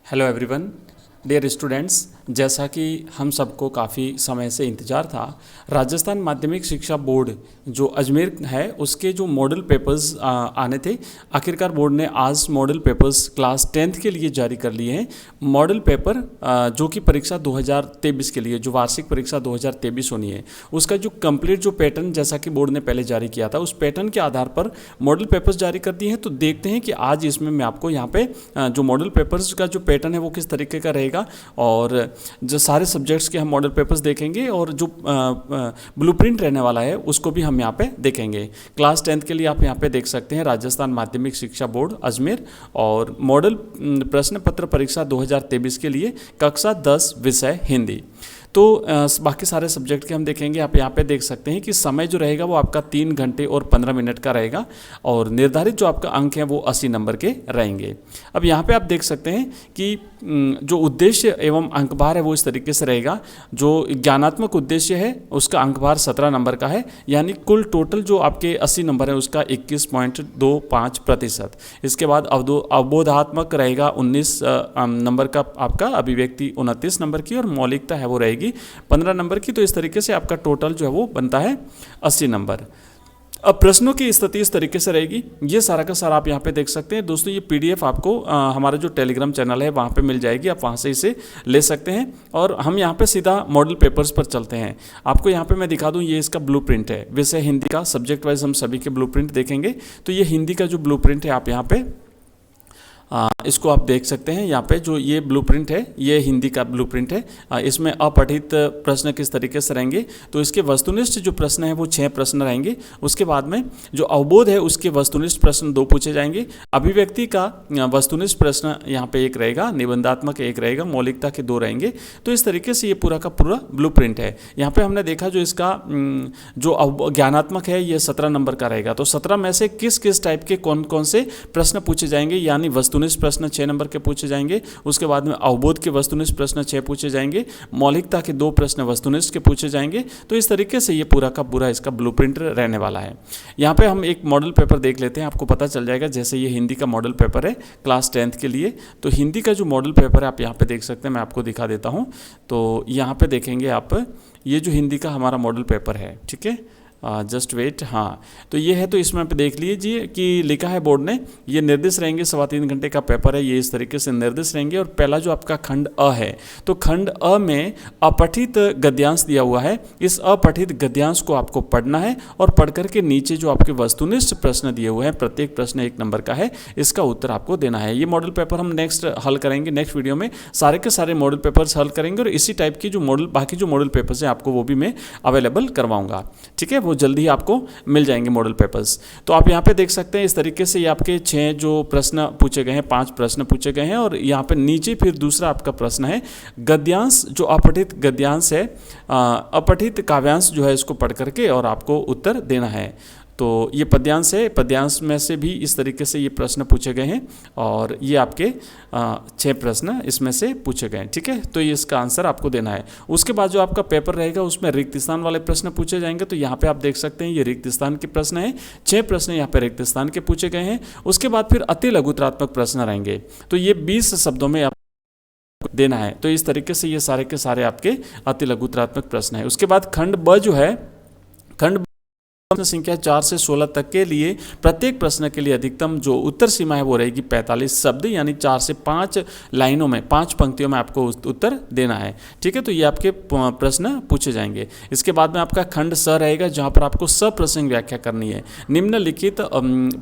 Hello everyone, dear students. जैसा कि हम सबको काफ़ी समय से इंतज़ार था, राजस्थान माध्यमिक शिक्षा बोर्ड जो अजमेर है उसके जो मॉडल पेपर्स आने थे, आखिरकार बोर्ड ने आज मॉडल पेपर्स क्लास 10th के लिए जारी कर लिए हैं। मॉडल पेपर जो कि परीक्षा 2023 के लिए, जो वार्षिक परीक्षा 2023 होनी है, उसका जो कंप्लीट जो पैटर्न जैसा कि बोर्ड ने पहले जारी किया था, उस पैटर्न के आधार पर मॉडल पेपर्स जारी कर दिए हैं। तो देखते हैं कि आज इसमें मैं आपको यहाँ पे जो मॉडल पेपर्स का जो पैटर्न है वो किस तरीके का रहेगा, और जो सारे सब्जेक्ट्स के हम मॉडल पेपर्स देखेंगे और जो ब्लूप्रिंट रहने वाला है उसको भी हम यहाँ पे देखेंगे। क्लास 10th के लिए आप यहाँ पे देख सकते हैं राजस्थान माध्यमिक शिक्षा बोर्ड अजमेर, और मॉडल प्रश्न पत्र परीक्षा 2023 के लिए कक्षा 10 विषय हिंदी। तो बाकी सारे सब्जेक्ट के हम देखेंगे। आप यहाँ पे देख सकते हैं कि समय जो रहेगा वो आपका 3 घंटे और 15 मिनट का रहेगा, और निर्धारित जो आपका अंक है वो 80 नंबर के रहेंगे। अब यहाँ पे आप देख सकते हैं कि जो उद्देश्य एवं अंकभार है वो इस तरीके से रहेगा। जो ज्ञानात्मक उद्देश्य है उसका अंकभार 17 नंबर का है, यानी कुल टोटल जो आपके 80 नंबर है उसका 21.25%। इसके बाद अवबोधात्मक रहेगा 19 नंबर का आपका, अभिव्यक्ति 29 नंबर की, और मौलिकता है वो रहेगी 15 नंबर की। तो इस तरीके से आपका टोटल जो है वो बनता है 80 नंबर। अब प्रश्नों की स्थिति इस तरीके से रहेगी। ये सारा का सारा आप यहाँ पे देख सकते हैं। दोस्तों, ये पीडीएफ आपको हमारा जो टेलीग्राम चैनल है वहाँ पे मिल जाएगी, आप वहाँ से इसे ले सकते हैं। और हम यहाँ पे सीधा मॉडल पेपर्स पर चलते हैं। आपको यहाँ पे मैं दिखा दूँ, ये इसका ब्लूप्रिंट है, विषय हिंदी का। सब्जेक्ट वाइज हम सभी के ब्लूप्रिंट देखेंगे। तो ये हिंदी का जो ब्लूप्रिंट है आप यहाँ पे इसको आप देख सकते हैं। यहाँ पे जो ये ब्लूप्रिंट है ये हिंदी का ब्लूप्रिंट है। इसमें अपठित प्रश्न किस तरीके से रहेंगे, तो इसके वस्तुनिष्ठ जो प्रश्न है वो 6 प्रश्न रहेंगे। उसके बाद में जो अवबोध है उसके वस्तुनिष्ठ प्रश्न 2 पूछे जाएंगे। अभिव्यक्ति का वस्तुनिष्ठ प्रश्न यहाँ पे 1 रहेगा, निबंधात्मक 1 रहेगा, मौलिकता के 2 रहेंगे। तो इस तरीके से ये पूरा का पूरा ब्लूप्रिंट है। यहाँ पे हमने देखा जो इसका जो ज्ञानात्मक है ये 17 नंबर का रहेगा। तो 17 में से किस किस टाइप के कौन कौन से प्रश्न पूछे जाएंगे, यानी वस्तुनिष्ठ प्रश्न 6 नंबर के पूछे जाएंगे। उसके बाद में अवबोध के वस्तुनिष्ठ प्रश्न 6 पूछे जाएंगे, मौलिकता के 2 प्रश्न वस्तुनिष्ठ के पूछे जाएंगे। तो इस तरीके से ये पूरा का पूरा इसका ब्लूप्रिंट रहने वाला है। यहाँ पे हम एक मॉडल पेपर देख लेते हैं, आपको पता चल जाएगा। जैसे ये हिंदी का मॉडल पेपर है क्लास 10th के लिए, तो हिंदी का जो मॉडल पेपर है आप यहाँ पे देख सकते हैं, मैं आपको दिखा देता हूँ। तो यहाँ पे देखेंगे आप, ये जो हिंदी का हमारा मॉडल पेपर है, ठीक है, जस्ट वेट। हाँ, तो ये है। तो इसमें आप देख लीजिए कि लिखा है बोर्ड ने, ये निर्देश रहेंगे, 3.25 घंटे का पेपर है, ये इस तरीके से निर्देश रहेंगे। और पहला जो आपका खंड अ है, तो खंड अ में अपठित गद्यांश दिया हुआ है। इस अपठित गद्यांश को आपको पढ़ना है, और पढ़ करके नीचे जो आपके वस्तुनिष्ठ प्रश्न दिए हुए हैं, प्रत्येक प्रश्न 1 नंबर का है, इसका उत्तर आपको देना है। ये मॉडल पेपर हम नेक्स्ट हल करेंगे, नेक्स्ट वीडियो में सारे के सारे मॉडल पेपर्स हल करेंगे। और इसी टाइप की जो मॉडल, बाकी जो मॉडल पेपर्स हैं आपको वो भी मैं अवेलेबल करवाऊंगा, ठीक है। जल्दी ही आपको मिल जाएंगे मॉडल पेपर्स। तो आप यहाँ पे देख सकते हैं इस तरीके से ये आपके 6 जो प्रश्न पूछे गए हैं, 5 प्रश्न पूछे गए हैं। और यहाँ पे नीचे फिर दूसरा आपका प्रश्न है गद्यांश, जो अपठित गद्यांश है, अपठित काव्यांश जो है, इसको पढ़ करके और आपको उत्तर देना है। तो ये पद्यांश है, पद्यांश में से भी इस तरीके से ये प्रश्न पूछे गए हैं, और ये आपके 6 प्रश्न इसमें से पूछे गए हैं, ठीक है। तो ये इसका आंसर आपको देना है। उसके बाद जो आपका पेपर रहेगा उसमें रिक्त स्थान वाले प्रश्न पूछे जाएंगे। तो यहाँ पे आप देख सकते हैं ये रिक्त स्थान के प्रश्न है, 6 प्रश्न यहाँ पे रिक्त स्थान के पूछे गए हैं। उसके बाद फिर अति लघुत्रात्मक प्रश्न रहेंगे, तो ये 20 शब्दों में देना है। तो इस तरीके से ये सारे के सारे आपके अति लघुत्रात्मक प्रश्न है। उसके बाद खंड ब जो है, खंड प्रश्न संख्या 4 से 16 तक के लिए प्रत्येक प्रश्न के लिए अधिकतम जो उत्तर सीमा है वो रहेगी 45 शब्द, यानी 4 से 5 लाइनों में, 5 पंक्तियों में आपको उत्तर देना है, ठीक है। तो ये आपके प्रश्न पूछे जाएंगे। इसके बाद में आपका खंड स रहेगा, जहाँ पर आपको सप्रसंग व्याख्या करनी है। निम्नलिखित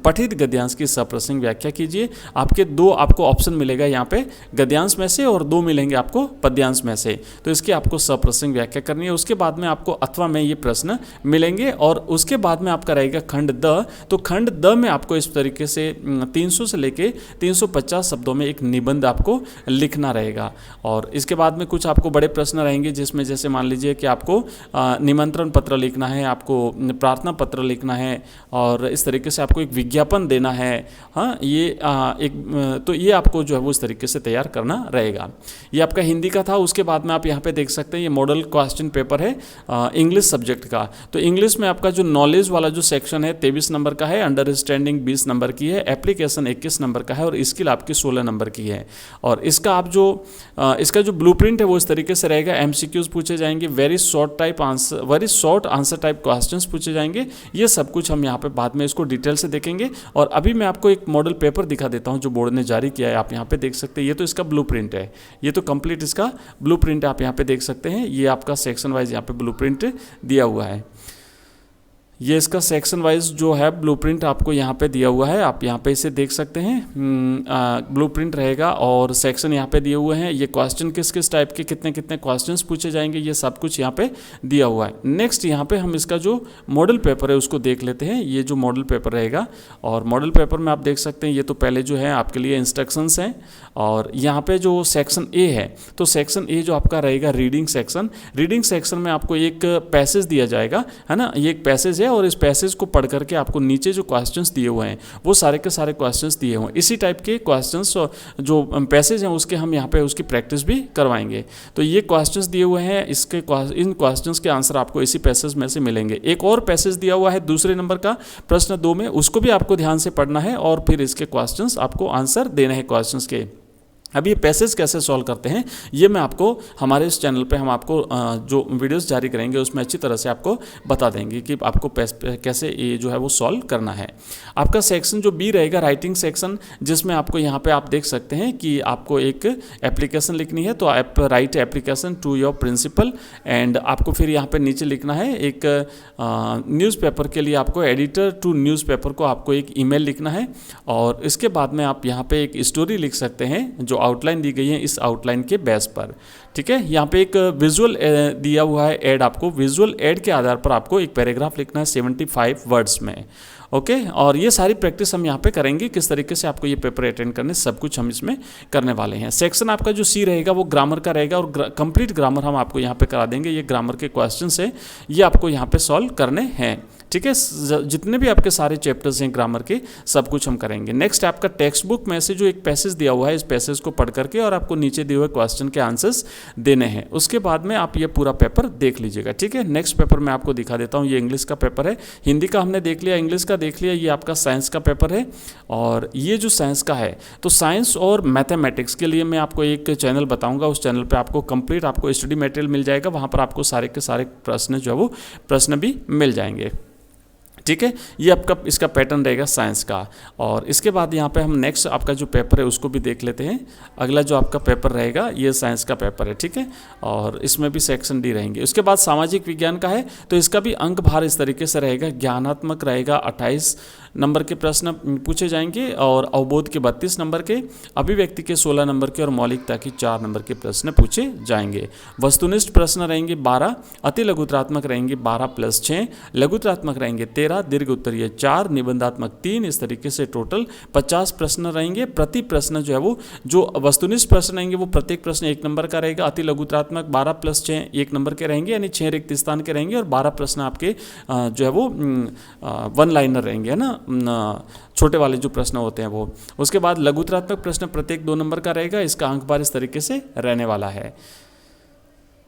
पठित गद्यांश की सप्रसंग व्याख्या कीजिए। आपके 2 आपको ऑप्शन मिलेगा यहाँ पे, गद्यांश में से, और 2 मिलेंगे आपको पद्यांश में से। तो इसकी आपको सप्रसंग व्याख्या करनी है। उसके बाद में आपको अथवा में ये प्रश्न मिलेंगे, और उसके बाद में आपका रहेगा खंड द। तो खंड द में आपको इस तरीके से 300 से लेके 350 शब्दों में एक निबंध आपको लिखना रहेगा। और इसके बाद में कुछ आपको बड़े प्रश्न रहेंगे, जिसमें जैसे मान लीजिए कि आपको निमंत्रण पत्र लिखना है, आपको प्रार्थना पत्र लिखना है, और इस तरीके से आपको एक विज्ञापन देना है। हाँ, ये तो ये आपको जो है वो इस तरीके से तैयार करना रहेगा। ये आपका हिंदी का था। उसके बाद में आप यहाँ पे देख सकते हैं ये मॉडल क्वेश्चन पेपर है इंग्लिश सब्जेक्ट का। तो इंग्लिश में आपका जो नॉलेज नॉलेज वाला जो सेक्शन है 23 नंबर का है, अंडरस्टैंडिंग 20 नंबर की है, एप्लीकेशन 21 नंबर का है और स्किल आपकी 16 नंबर की है। और इसका आप जो इसका जो ब्लूप्रिंट है वो इस तरीके से रहेगा। एमसीक्यूज पूछे जाएंगे, very short answer type questions पूछे जाएंगे। ये सब कुछ हम यहाँ पे बाद में इसको डिटेल से देखेंगे। और अभी मैं आपको एक मॉडल पेपर दिखा देता हूँ जो बोर्ड ने जारी किया है। आप यहाँ पे देख सकते हैं, ये तो इसका ब्लूप्रिंट है, ये तो कंप्लीट इसका ब्लूप्रिंट आप यहाँ पे देख सकते हैं। ये आपका सेक्शन वाइज यहाँ पे ब्लूप्रिंट दिया हुआ है। ये इसका सेक्शन वाइज जो है ब्लूप्रिंट आपको यहाँ पे दिया हुआ है, आप यहाँ पे इसे देख सकते हैं। ब्लूप्रिंट रहेगा और सेक्शन यहाँ पे दिए हुए हैं। ये क्वेश्चन किस किस टाइप के कितने कितने क्वेश्चंस पूछे जाएंगे ये सब कुछ यहाँ पे दिया हुआ है। नेक्स्ट यहाँ पे हम इसका जो मॉडल पेपर है उसको देख लेते हैं। ये जो मॉडल पेपर रहेगा, और मॉडल पेपर में आप देख सकते हैं ये तो पहले जो है आपके लिए इंस्ट्रक्शंस हैं। और यहाँ पे जो सेक्शन ए है, तो सेक्शन ए जो आपका रहेगा रीडिंग सेक्शन। रीडिंग सेक्शन में आपको एक पैसेज दिया जाएगा, है ना, ये एक पैसेज है और इस पैसेज को पढ़ करके आपको नीचे जो क्वेश्चंस दिए हुए हैं वो सारे के सारे क्वेश्चंस दिए हुए हैं। इसी टाइप के क्वेश्चंस जो पैसेज हैं उसके हम यहाँ पे उसकी प्रैक्टिस भी करवाएंगे। तो ये क्वेश्चंस दिए हुए हैं, इन क्वेश्चंस के आंसर आपको इसी पैसेज में से मिलेंगे। एक और पैसेज दिया हुआ है दूसरे नंबर का प्रश्न 2 में, उसको भी आपको ध्यान से पढ़ना है और फिर इसके क्वेश्चंस आपको आंसर देने हैं क्वेश्चंस के। अब ये पैसेज कैसे सॉल्व करते हैं ये मैं आपको हमारे इस चैनल पे हम आपको जो वीडियोस जारी करेंगे उसमें अच्छी तरह से आपको बता देंगे कि आपको कैसे ये जो है वो सॉल्व करना है। आपका सेक्शन जो बी रहेगा राइटिंग सेक्शन, जिसमें आपको यहाँ पे आप देख सकते हैं कि आपको एक एप्लीकेशन लिखनी है। तो आप write application to your principal, and आपको फिर यहाँ पे नीचे लिखना है एक न्यूज़पेपर के लिए आपको एडिटर टू न्यूज़पेपर को आपको एक ईमेल लिखना है। और इसके बाद में आप यहाँ पे एक स्टोरी लिख सकते हैं जो आउटलाइन दी गई है इस आउटलाइन के बेस पर। ठीक है, यहाँ पे एक विजुअल दिया हुआ है ऐड, आपको विजुअल ऐड के आधार पर आपको एक पैराग्राफ लिखना है 75 वर्ड्स में। ओके, और ये सारी प्रैक्टिस हम यहाँ पे करेंगे किस तरीके से आपको ये पेपर अटेंड करने, सब कुछ हम इसमें करने वाले हैं। सेक्शन आपका जो सी रहेगा वो ग्रामर का रहेगा और कंप्लीट ग्रामर हम आपको यहाँ पे करा देंगे। ये ग्रामर के क्वेश्चंस है, ये आपको यहाँ पे सॉल्व करने हैं। ठीक है, जितने भी आपके सारे चैप्टर्स हैं ग्रामर के सब कुछ हम करेंगे। नेक्स्ट आपका टेक्स्ट बुक में से जो एक पैसेज दिया हुआ है, इस पैसेज को पढ़ करके और आपको नीचे दिए हुए क्वेश्चन के आंसर्स देने हैं। उसके बाद में आप ये पूरा पेपर देख लीजिएगा। ठीक है, नेक्स्ट पेपर मैं आपको दिखा देता हूँ। ये इंग्लिश का पेपर है, हिंदी का हमने देख लिया, इंग्लिश का देख लिया, ये आपका साइंस का पेपर है। और ये जो साइंस का है, तो साइंस और मैथमेटिक्स के लिए मैं आपको एक चैनल बताऊँगा, उस चैनल पर आपको कंप्लीट आपको स्टडी मटेरियल मिल जाएगा, वहाँ पर आपको सारे के सारे प्रश्न जो है वो प्रश्न भी मिल जाएंगे। ठीक है, ये आपका इसका पैटर्न रहेगा साइंस का। और इसके बाद यहाँ पे हम नेक्स्ट आपका जो पेपर है उसको भी देख लेते हैं। अगला जो आपका पेपर रहेगा ये साइंस का पेपर है। ठीक है, और इसमें भी सेक्शन डी रहेंगे। उसके बाद सामाजिक विज्ञान का है, तो इसका भी अंक भार इस तरीके से रहेगा। ज्ञानात्मक रहेगा, 28 नंबर के प्रश्न पूछे जाएंगे और अवबोध के 32 नंबर के, अभिव्यक्ति के 16 नंबर के और मौलिकता के 4 नंबर के प्रश्न पूछे जाएंगे। वस्तुनिष्ठ प्रश्न रहेंगे 12, अति लघुत्रात्मक रहेंगे 12 + 6, लघुत्रात्मक रहेंगे 13, दीर्घ उत्तरीय 4, निबंधात्मक 3। इस तरीके से टोटल 50 प्रश्न रहेंगे। प्रति प्रश्न जो है वो जो वस्तुनिष्ठ प्रश्न रहेंगे वो प्रत्येक प्रश्न 1 नंबर का रहेगा। अति लघुत्रात्मक 12 + 6 1 नंबर के रहेंगे, यानी 6 रिक्त स्थान के रहेंगे और 12 प्रश्न आपके जो है वो 1 लाइनर रहेंगे, है ना, छोटे वाले जो प्रश्न होते हैं वो। उसके बाद लघुत्रात्मक प्रश्न प्रत्येक 2 नंबर का रहेगा। इसका अंक भार इस तरीके से रहने वाला है।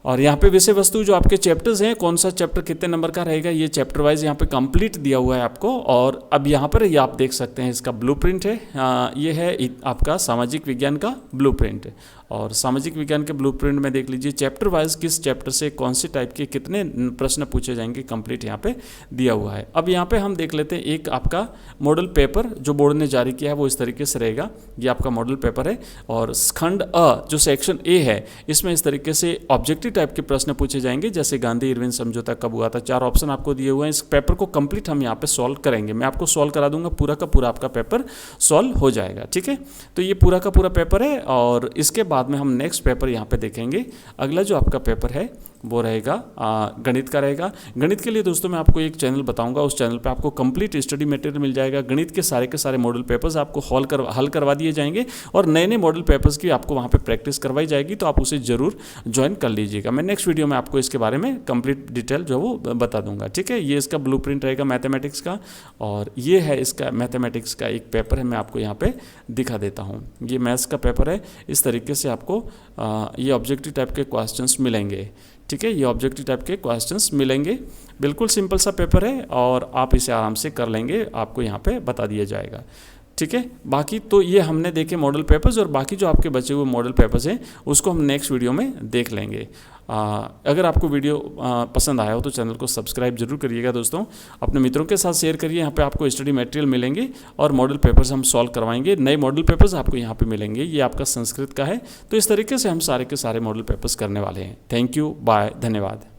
और यहाँ पे विषय वस्तु जो आपके चैप्टर्स हैं, कौन सा चैप्टर कितने नंबर का रहेगा, ये चैप्टर वाइज यहाँ पे कंप्लीट दिया हुआ है आपको। और अब यहाँ पर ये आप देख सकते हैं इसका ब्लूप्रिंट है। ये है आपका सामाजिक विज्ञान का ब्लूप्रिंट। और सामाजिक विज्ञान के ब्लूप्रिंट में देख लीजिए चैप्टर वाइज किस चैप्टर से कौन सी टाइप के कितने प्रश्न पूछे जाएंगे, कंप्लीट यहाँ पे दिया हुआ है। अब यहाँ पे हम देख लेते हैं एक आपका मॉडल पेपर जो बोर्ड ने जारी किया है वो इस तरीके से रहेगा। ये आपका मॉडल पेपर है और खंड अ जो सेक्शन ए है इसमें इस तरीके से ऑब्जेक्टिव टाइप के प्रश्न पूछे जाएंगे, जैसे गांधी इरविन समझौता कब हुआ था। 4 ऑप्शन आपको दिए हुए हैं। इस पेपर को कंप्लीट हम यहाँ पे सॉल्व करेंगे। मैं आपको सॉल्व करा दूंगा, पूरा का पूरा आपका पेपर सॉल्व हो जाएगा। ठीक है, तो ये पूरा का पूरा पेपर है। और इसके बाद में हम नेक्स्ट पेपर यहाँ पे देखेंगे। अगला जो आपका पेपर है वो रहेगा गणित का रहेगा। गणित के लिए दोस्तों मैं आपको एक चैनल बताऊंगा, उस चैनल पे आपको कंप्लीट स्टडी मटेरियल मिल जाएगा। गणित के सारे मॉडल पेपर्स आपको हल करवा दिए जाएंगे और नए नए मॉडल पेपर्स की आपको वहाँ पे प्रैक्टिस करवाई जाएगी, तो आप उसे ज़रूर ज्वाइन कर लीजिएगा। मैं नेक्स्ट वीडियो में आपको इसके बारे में कंप्लीट डिटेल जो वो बता दूंगा। ठीक है, ये इसका ब्लूप्रिंट रहेगा मैथमेटिक्स का। और ये है इसका मैथमेटिक्स का एक पेपर है, मैं आपको यहाँ पे दिखा देता हूँ। ये मैथ्स का पेपर है। इस तरीके से आपको ये ऑब्जेक्टिव टाइप के क्वेश्चंस मिलेंगे। ठीक है, ये ऑब्जेक्टिव टाइप के क्वेश्चंस मिलेंगे। बिल्कुल सिंपल सा पेपर है और आप इसे आराम से कर लेंगे, आपको यहाँ पे बता दिया जाएगा। ठीक है, बाकी तो ये हमने देखे मॉडल पेपर्स, और बाकी जो आपके बचे हुए मॉडल पेपर्स हैं उसको हम नेक्स्ट वीडियो में देख लेंगे। अगर आपको वीडियो पसंद आया हो तो चैनल को सब्सक्राइब जरूर करिएगा दोस्तों, अपने मित्रों के साथ शेयर करिए। यहाँ पे आपको स्टडी मटेरियल मिलेंगे और मॉडल पेपर्स हम सॉल्व करवाएंगे। नए मॉडल पेपर्स आपको यहाँ पे मिलेंगे, ये आपका संस्कृत का है। तो इस तरीके से हम सारे के सारे मॉडल पेपर्स करने वाले हैं। थैंक यू, बाय, धन्यवाद।